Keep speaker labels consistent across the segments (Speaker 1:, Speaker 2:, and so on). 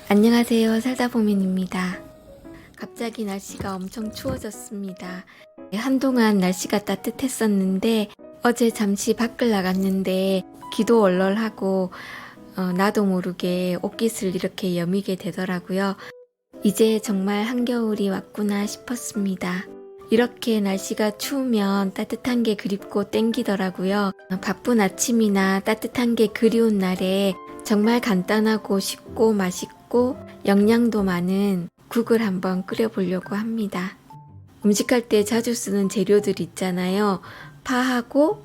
Speaker 1: 안녕하세요. 살다보면입니다. 갑자기 날씨가 엄청 추워졌습니다. 한동안 날씨가 따뜻했었는데 어제 잠시 밖을 나갔는데 기도 얼얼하고 나도 모르게 옷깃을 이렇게 여미게 되더라고요. 이제 정말 한겨울이 왔구나 싶었습니다. 이렇게 날씨가 추우면 따뜻한 게 그립고 땡기더라고요. 바쁜 아침이나 따뜻한 게 그리운 날에 정말 간단하고 쉽고 맛있고 영양도 많은 국을 한번 끓여보려고 합니다. 음식할 때 자주 쓰는 재료들 있잖아요. 파하고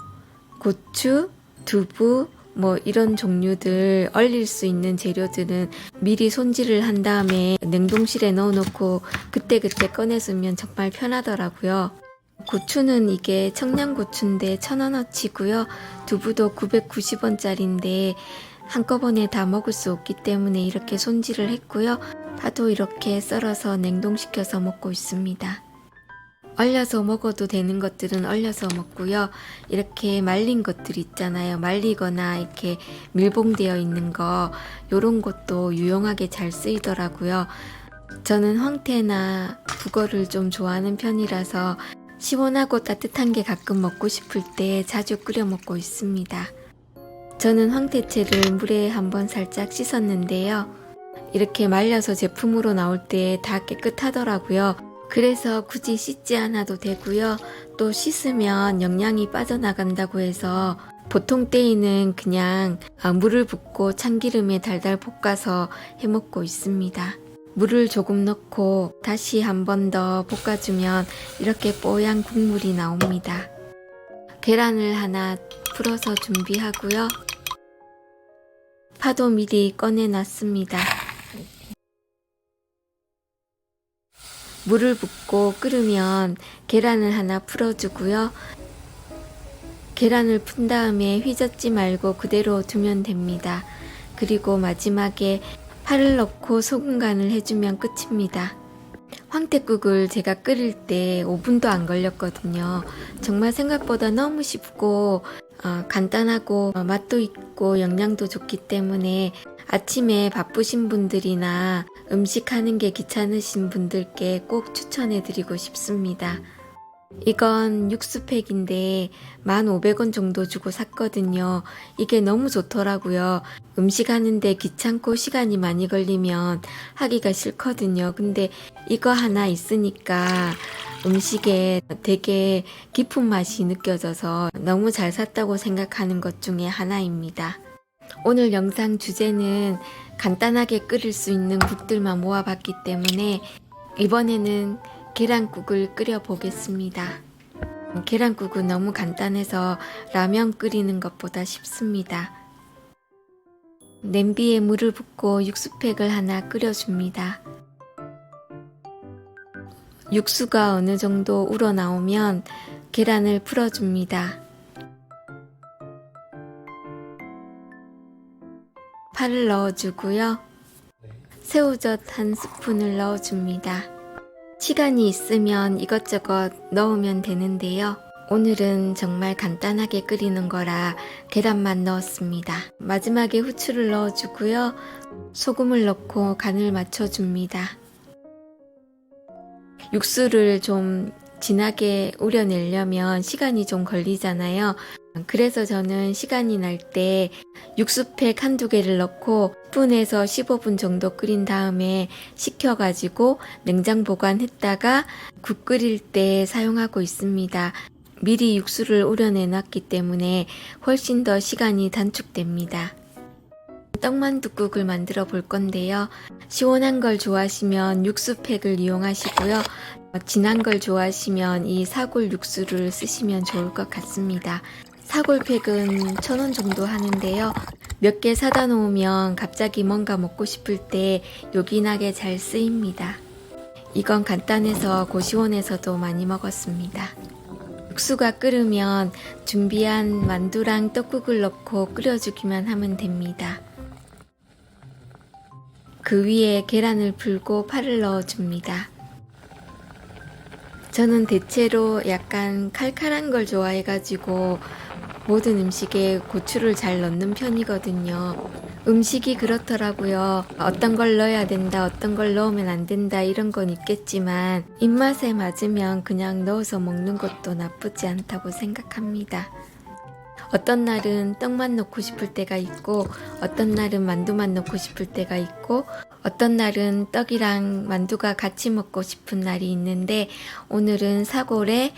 Speaker 1: 고추, 두부, 이런 종류들 얼릴 수 있는 재료들은 미리 손질을 한 다음에 냉동실에 넣어놓고 그때그때 꺼내쓰면 정말 편하더라고요. 고추는 이게 청양고추인데 1,000원어치고요. 두부도 990원짜리인데 한꺼번에 다 먹을 수 없기 때문에 이렇게 손질을 했고요. 파도 이렇게 썰어서 냉동시켜서 먹고 있습니다. 얼려서 먹어도 되는 것들은 얼려서 먹고요. 이렇게 말린 것들 있잖아요. 말리거나 이렇게 밀봉되어 있는 거 요런 것도 유용하게 잘 쓰이더라고요. 저는 황태나 북어를 좀 좋아하는 편이라서 시원하고 따뜻한 게 가끔 먹고 싶을 때 자주 끓여 먹고 있습니다. 저는 황태채를 물에 한번 살짝 씻었는데요. 이렇게 말려서 제품으로 나올 때 다 깨끗하더라고요. 그래서 굳이 씻지 않아도 되고요. 또 씻으면 영양이 빠져나간다고 해서 보통 때에는 그냥 물을 붓고 참기름에 달달 볶아서 해먹고 있습니다. 물을 조금 넣고 다시 한 번 더 볶아주면 이렇게 뽀얀 국물이 나옵니다. 계란을 하나 풀어서 준비하고요. 파도 미리 꺼내놨습니다. 물을 붓고 끓으면 계란을 하나 풀어주고요. 계란을 푼 다음에 휘젓지 말고 그대로 두면 됩니다. 그리고 마지막에 파를 넣고 소금 간을 해주면 끝입니다. 황태국을 제가 끓일 때 5분도 안 걸렸거든요. 정말 생각보다 너무 쉽고 간단하고 맛도 있고 영양도 좋기 때문에 아침에 바쁘신 분들이나 음식하는 게 귀찮으신 분들께 꼭 추천해 드리고 싶습니다. 이건 육수팩인데 1,500원 정도 주고 샀거든요. 이게 너무 좋더라고요. 음식하는데 귀찮고 시간이 많이 걸리면 하기가 싫거든요. 근데 이거 하나 있으니까 음식에 되게 깊은 맛이 느껴져서 너무 잘 샀다고 생각하는 것 중에 하나입니다. 오늘 영상 주제는 간단하게 끓일 수 있는 국들만 모아봤기 때문에 이번에는 계란국을 끓여 보겠습니다. 계란국은 너무 간단해서 라면 끓이는 것보다 쉽습니다. 냄비에 물을 붓고 육수팩을 하나 끓여줍니다. 육수가 어느 정도 우러나오면 계란을 풀어줍니다. 파를 넣어주고요. 새우젓 한 스푼을 넣어줍니다. 시간이 있으면 이것저것 넣으면 되는데요. 오늘은 정말 간단하게 끓이는 거라 계란만 넣었습니다. 마지막에 후추를 넣어주고요. 소금을 넣고 간을 맞춰줍니다. 육수를 좀 진하게 우려내려면 시간이 좀 걸리잖아요. 그래서 저는 시간이 날 때 육수팩 한두 개를 넣고 10분에서 15분 정도 끓인 다음에 식혀가지고 냉장 보관했다가 국 끓일 때 사용하고 있습니다. 미리 육수를 우려내 놨기 때문에 훨씬 더 시간이 단축됩니다. 떡만둣국을 만들어 볼 건데요. 시원한 걸 좋아하시면 육수팩을 이용하시고요. 진한 걸 좋아하시면 이 사골 육수를 쓰시면 좋을 것 같습니다. 사골팩은 1,000원 정도 하는데요. 몇 개 사다 놓으면 갑자기 뭔가 먹고 싶을 때 요긴하게 잘 쓰입니다. 이건 간단해서 고시원에서도 많이 먹었습니다. 육수가 끓으면 준비한 만두랑 떡국을 넣고 끓여주기만 하면 됩니다. 그 위에 계란을 풀고 파를 넣어줍니다. 저는 대체로 약간 칼칼한 걸 좋아해가지고 모든 음식에 고추를 잘 넣는 편이거든요. 음식이 그렇더라고요. 어떤 걸 넣어야 된다, 어떤 걸 넣으면 안 된다 이런 건 있겠지만 입맛에 맞으면 그냥 넣어서 먹는 것도 나쁘지 않다고 생각합니다. 어떤 날은 떡만 넣고 싶을 때가 있고 어떤 날은 만두만 넣고 싶을 때가 있고 어떤 날은 떡이랑 만두가 같이 먹고 싶은 날이 있는데 오늘은 사골에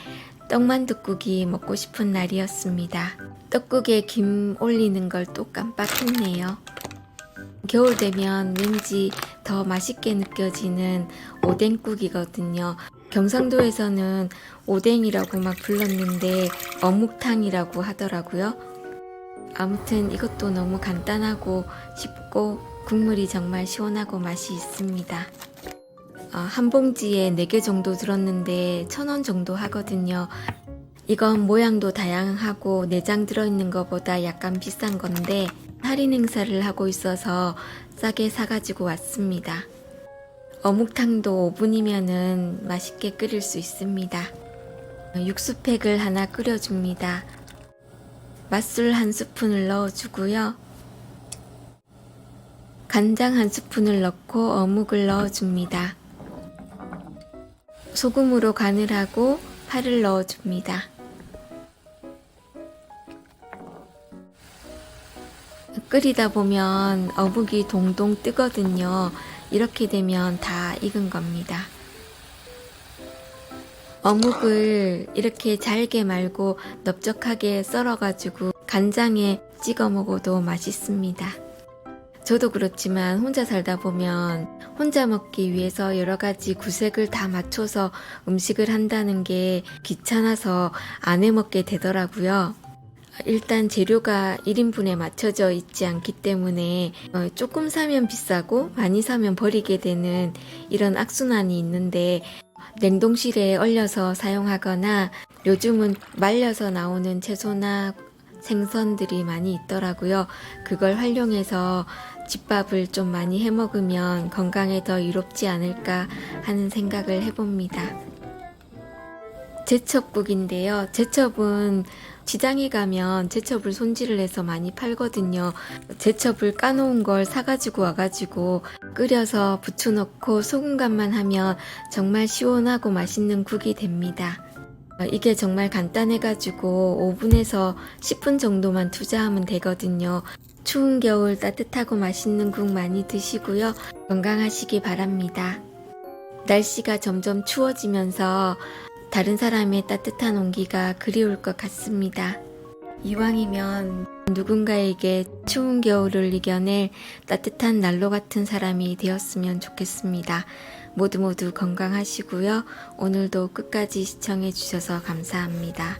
Speaker 1: 떡만둣국이 먹고 싶은 날이었습니다. 떡국에 김 올리는 걸 또 깜빡했네요. 겨울 되면 왠지 더 맛있게 느껴지는 오뎅국이거든요. 경상도에서는 오뎅이라고 막 불렀는데 어묵탕이라고 하더라고요. 아무튼 이것도 너무 간단하고 쉽고 국물이 정말 시원하고 맛이 있습니다. 한 봉지에 4개 정도 들었는데 1,000원 정도 하거든요. 이건 모양도 다양하고 내장 들어있는 것보다 약간 비싼 건데 할인 행사를 하고 있어서 싸게 사가지고 왔습니다. 어묵탕도 5분이면은 맛있게 끓일 수 있습니다. 육수팩을 하나 끓여줍니다. 맛술 1스푼을 넣어주고요. 간장 1스푼을 넣고 어묵을 넣어줍니다. 소금으로 간을 하고 파를 넣어줍니다. 끓이다 보면 어묵이 동동 뜨거든요. 이렇게 되면 다 익은 겁니다. 어묵을 이렇게 잘게 말고 넓적하게 썰어가지고 간장에 찍어 먹어도 맛있습니다. 저도 그렇지만 혼자 살다 보면 혼자 먹기 위해서 여러 가지 구색을 다 맞춰서 음식을 한다는 게 귀찮아서 안 해 먹게 되더라고요. 일단 재료가 1인분에 맞춰져 있지 않기 때문에 조금 사면 비싸고 많이 사면 버리게 되는 이런 악순환이 있는데 냉동실에 얼려서 사용하거나 요즘은 말려서 나오는 채소나 생선들이 많이 있더라고요. 그걸 활용해서 집밥을 좀 많이 해 먹으면 건강에 더 이롭지 않을까 하는 생각을 해봅니다. 제첩국인데요. 제첩은 시장에 가면 제첩을 손질을 해서 많이 팔거든요. 제첩을 까놓은 걸 사가지고 와가지고 끓여서 부추 넣고 소금 간만 하면 정말 시원하고 맛있는 국이 됩니다. 이게 정말 간단해가지고 5분에서 10분 정도만 투자하면 되거든요. 추운 겨울 따뜻하고 맛있는 국 많이 드시고요. 건강하시기 바랍니다. 날씨가 점점 추워지면서 다른 사람의 따뜻한 온기가 그리울 것 같습니다. 이왕이면 누군가에게 추운 겨울을 이겨낼 따뜻한 난로 같은 사람이 되었으면 좋겠습니다. 모두 건강하시고요. 오늘도 끝까지 시청해 주셔서 감사합니다.